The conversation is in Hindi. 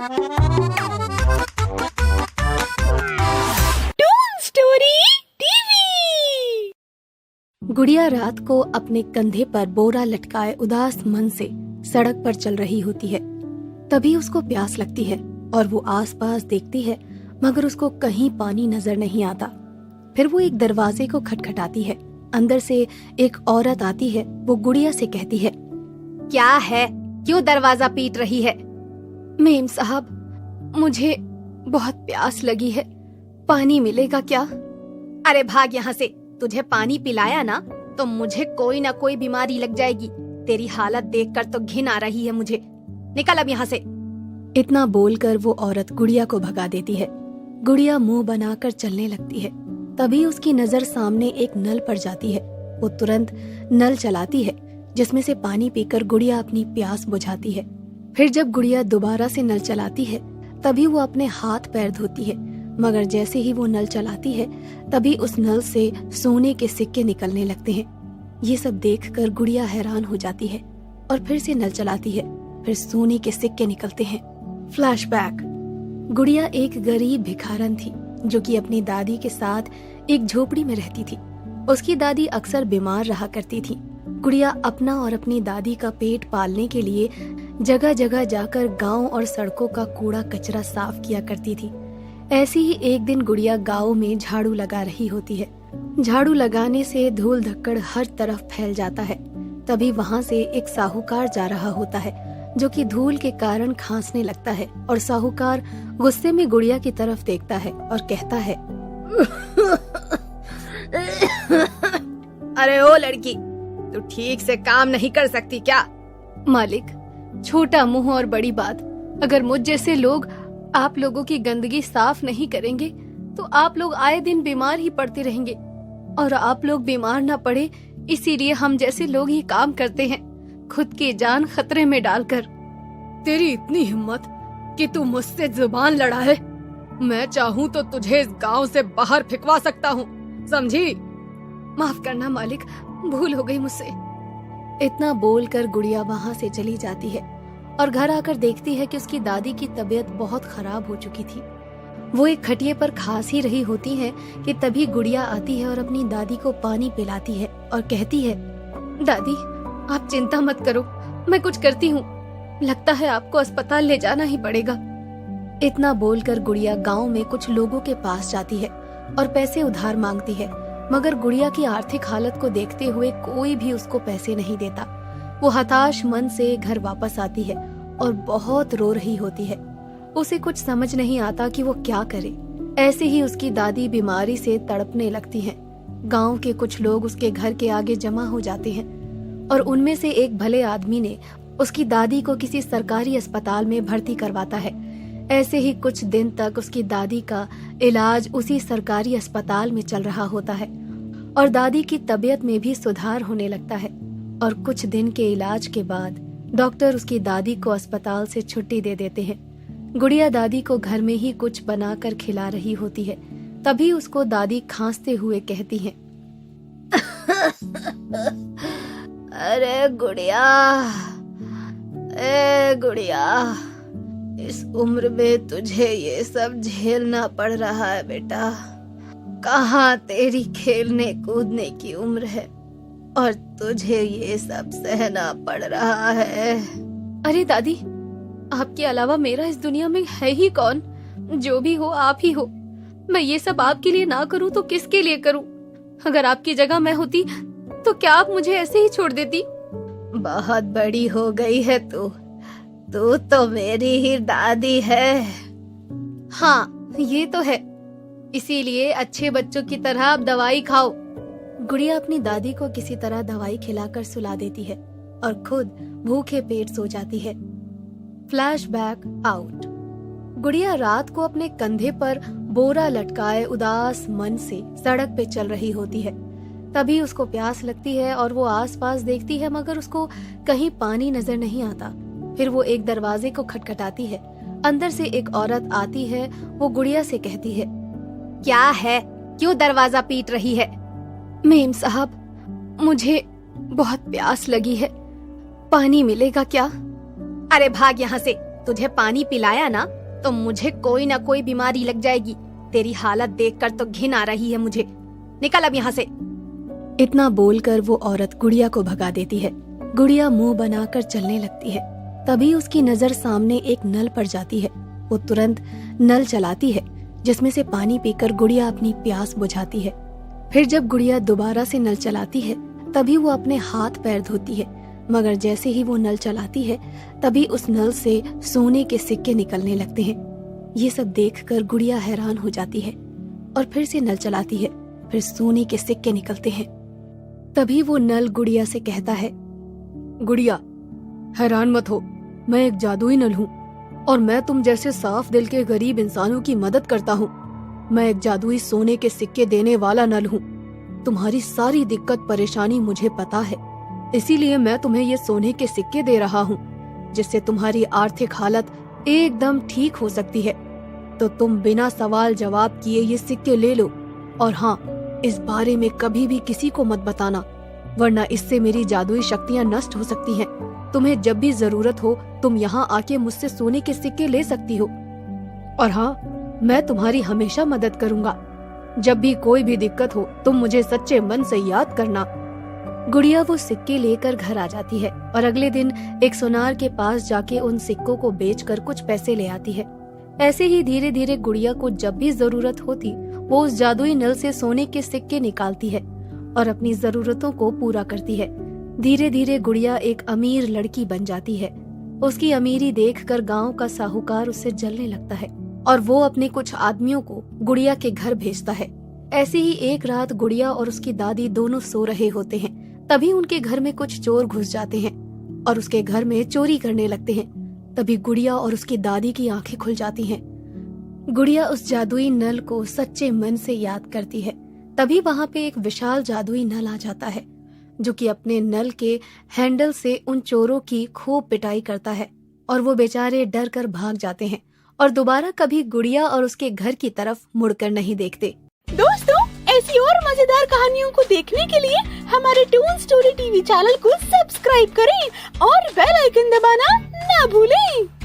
Twin story TV. गुड़िया रात को अपने कंधे पर बोरा लटकाए उदास मन से सड़क पर चल रही होती है। तभी उसको प्यास लगती है और वो आसपास देखती है, मगर उसको कहीं पानी नजर नहीं आता। फिर वो एक दरवाजे को खटखटाती है। अंदर से एक औरत आती है। वो गुड़िया से कहती है, क्या है, क्यों दरवाजा पीट रही है? मेम साहब, मुझे बहुत प्यास लगी है, पानी मिलेगा क्या? अरे भाग यहाँ से, तुझे पानी पिलाया ना तो मुझे कोई ना कोई बीमारी लग जाएगी। तेरी हालत देखकर तो घिन आ रही है मुझे, निकल अब यहाँ से। इतना बोलकर वो औरत गुड़िया को भगा देती है। गुड़िया मुंह बनाकर चलने लगती है। तभी उसकी नजर सामने एक नल पर जाती है। वो तुरंत नल चलाती है, जिसमें से पानी पीकर गुड़िया अपनी प्यास बुझाती है। फिर जब गुड़िया दोबारा से नल चलाती है, तभी वो अपने हाथ पैर धोती है, मगर जैसे ही वो नल चलाती है, तभी उस नल से सोने के सिक्के निकलने लगते हैं। ये सब देखकर गुड़िया हैरान हो जाती है और फिर से नल चलाती है। फिर सोने के सिक्के निकलते हैं। फ्लैशबैक। गुड़िया एक गरीब भिखारन थी, जो कि अपनी दादी के साथ एक झोपड़ी में रहती थी। उसकी दादी अक्सर बीमार रहा करती थी। गुड़िया अपना और अपनी दादी का पेट पालने के लिए जगह जगह जाकर गांव और सड़कों का कूड़ा कचरा साफ किया करती थी। ऐसी ही एक दिन गुड़िया गांव में झाड़ू लगा रही होती है। झाड़ू लगाने से धूल धक्कड़ हर तरफ फैल जाता है। तभी वहां से एक साहूकार जा रहा होता है, जो कि धूल के कारण खांसने लगता है। और साहूकार गुस्से में गुड़िया की तरफ देखता है और कहता है, अरे ओ लड़की, तू ठीक से काम नहीं कर सकती क्या? मालिक, छोटा मुंह और बड़ी बात। अगर मुझ जैसे लोग आप लोगों की गंदगी साफ नहीं करेंगे तो आप लोग आए दिन बीमार ही पड़ते रहेंगे, और आप लोग बीमार ना पड़े इसीलिए हम जैसे लोग ये काम करते हैं, खुद की जान खतरे में डालकर। तेरी इतनी हिम्मत कि तू मुझसे जुबान लड़ा है? मैं चाहूँ तो तुझे इस गांव से बाहर फेंकवा सकता हूँ, समझी? माफ करना मालिक, भूल हो गई मुझसे। इतना बोलकर गुड़िया वहाँ से चली जाती है और घर आकर देखती है कि उसकी दादी की तबीयत बहुत खराब हो चुकी थी। वो एक खटिये पर खास ही रही होती है कि तभी गुड़िया आती है और अपनी दादी को पानी पिलाती है और कहती है, दादी आप चिंता मत करो, मैं कुछ करती हूँ। लगता है आपको अस्पताल ले जाना ही पड़ेगा। इतना बोलकर गुड़िया गाँव में कुछ लोगों के पास जाती है और पैसे उधार मांगती है, मगर गुड़िया की आर्थिक हालत को देखते हुए कोई भी उसको पैसे नहीं देता। वो हताश मन से घर वापस आती है और बहुत रो रही होती है। उसे कुछ समझ नहीं आता कि वो क्या करे। ऐसे ही उसकी दादी बीमारी से तड़पने लगती हैं। गांव के कुछ लोग उसके घर के आगे जमा हो जाते हैं और उनमें से एक भले आदमी ने उसकी दादी को किसी सरकारी अस्पताल में भर्ती करवाता है। ऐसे ही कुछ दिन तक उसकी दादी का इलाज उसी सरकारी अस्पताल में चल रहा होता है और दादी की तबीयत में भी सुधार होने लगता है। और कुछ दिन के इलाज के बाद डॉक्टर उसकी दादी को अस्पताल से छुट्टी दे देते हैं। गुड़िया दादी को घर में ही कुछ बनाकर खिला रही होती है। तभी उसको दादी खांसते हुए कहती हैं, अरे गुड़िया, ए गुड़िया, इस उम्र में तुझे ये सब झेलना पड़ रहा है बेटा। कहाँ तेरी खेलने कूदने की उम्र है और तुझे ये सब सहना पड़ रहा है। अरे दादी, आपके अलावा मेरा इस दुनिया में है ही कौन? जो भी हो आप ही हो। मैं ये सब आपके लिए ना करूं तो किसके लिए करूं? अगर आपकी जगह मैं होती तो क्या आप मुझे ऐसे ही छोड़ देती? बहुत बड़ी हो गई है तू तो मेरी ही दादी है। हाँ ये तो है, इसीलिए अच्छे बच्चों की तरह आप दवाई खाओ। गुड़िया अपनी दादी को किसी तरह दवाई खिलाकर सुला देती है और खुद भूखे पेट सो जाती है। Flashback out. गुड़िया रात को अपने कंधे पर बोरा लटकाए उदास मन से सड़क पे चल रही होती है। तभी उसको प्यास लगती है और वो आसपास देखती है, मगर उसको कहीं पानी नजर नहीं आता। फिर वो एक दरवाजे को खटखटाती है। अंदर से एक औरत आती है। वो गुड़िया से कहती है, क्या है, क्यों दरवाजा पीट रही है? मेम साहब, मुझे बहुत प्यास लगी है, पानी मिलेगा क्या? अरे भाग यहाँ से, तुझे पानी पिलाया ना तो मुझे कोई ना कोई बीमारी लग जाएगी। तेरी हालत देखकर तो घिन आ रही है मुझे। निकल अब यहाँ से। इतना बोलकर वो औरत गुड़िया को भगा देती है। गुड़िया मुंह बनाकर चलने लगती है। तभी उसकी नजर सामने एक नल पड़ जाती है। वो तुरंत नल चलाती है, जिसमें से पानी पीकर गुड़िया अपनी प्यास बुझाती है। फिर जब गुड़िया दोबारा से नल चलाती है तभी वो अपने हाथ पैर धोती है, मगर जैसे ही वो नल चलाती है तभी उस नल से सोने के सिक्के निकलने लगते हैं। ये सब देखकर गुड़िया हैरान हो जाती है और फिर से नल चलाती है। फिर सोने के सिक्के निकलते हैं। तभी वो नल गुड़िया से कहता है, गुड़िया हैरान मत हो, मैं एक जादुई नल हूँ और मैं तुम जैसे साफ दिल के गरीब इंसानों की मदद करता हूँ। मैं एक जादुई सोने के सिक्के देने वाला नल हूँ। तुम्हारी सारी दिक्कत परेशानी मुझे पता है, इसीलिए मैं तुम्हें ये सोने के सिक्के दे रहा हूँ, जिससे तुम्हारी आर्थिक हालत एकदम ठीक हो सकती है। तो तुम बिना सवाल जवाब किए ये सिक्के ले लो, और हाँ, इस बारे में कभी भी किसी को मत बताना, वरना इससे मेरी जादुई शक्तियाँ नष्ट हो सकती हैं। तुम्हें जब भी जरूरत हो तुम यहाँ आके मुझसे सोने के सिक्के ले सकती हो, और हाँ, मैं तुम्हारी हमेशा मदद करूँगा। जब भी कोई भी दिक्कत हो तुम मुझे सच्चे मन से याद करना। गुड़िया वो सिक्के लेकर घर आ जाती है और अगले दिन एक सुनार के पास जाके उन सिक्कों को बेचकर कुछ पैसे ले आती है। ऐसे ही धीरे धीरे गुड़िया को जब भी जरूरत होती वो उस जादुई नल से सोने के सिक्के निकालती है और अपनी जरूरतों को पूरा करती है। धीरे धीरे गुड़िया एक अमीर लड़की बन जाती है। उसकी अमीरी देखकर गांव का साहूकार उससे जलने लगता है और वो अपने कुछ आदमियों को गुड़िया के घर भेजता है। ऐसे ही एक रात गुड़िया और उसकी दादी दोनों सो रहे होते हैं। तभी उनके घर में कुछ चोर घुस जाते हैं और उसके घर में चोरी करने लगते हैं। तभी गुड़िया और उसकी दादी की आंखें खुल जाती हैं। गुड़िया उस जादुई नल को सच्चे मन से याद करती है। तभी वहाँ पे एक विशाल जादुई नल आ जाता है, जो कि अपने नल के हैंडल से उन चोरों की खूब पिटाई करता है और वो बेचारे डर कर भाग जाते हैं और दोबारा कभी गुड़िया और उसके घर की तरफ मुड़कर नहीं देखते। दोस्तों, ऐसी और मजेदार कहानियों को देखने के लिए हमारे टून स्टोरी टीवी चैनल को सब्सक्राइब करें और बेल आइकन दबाना ना भूलें।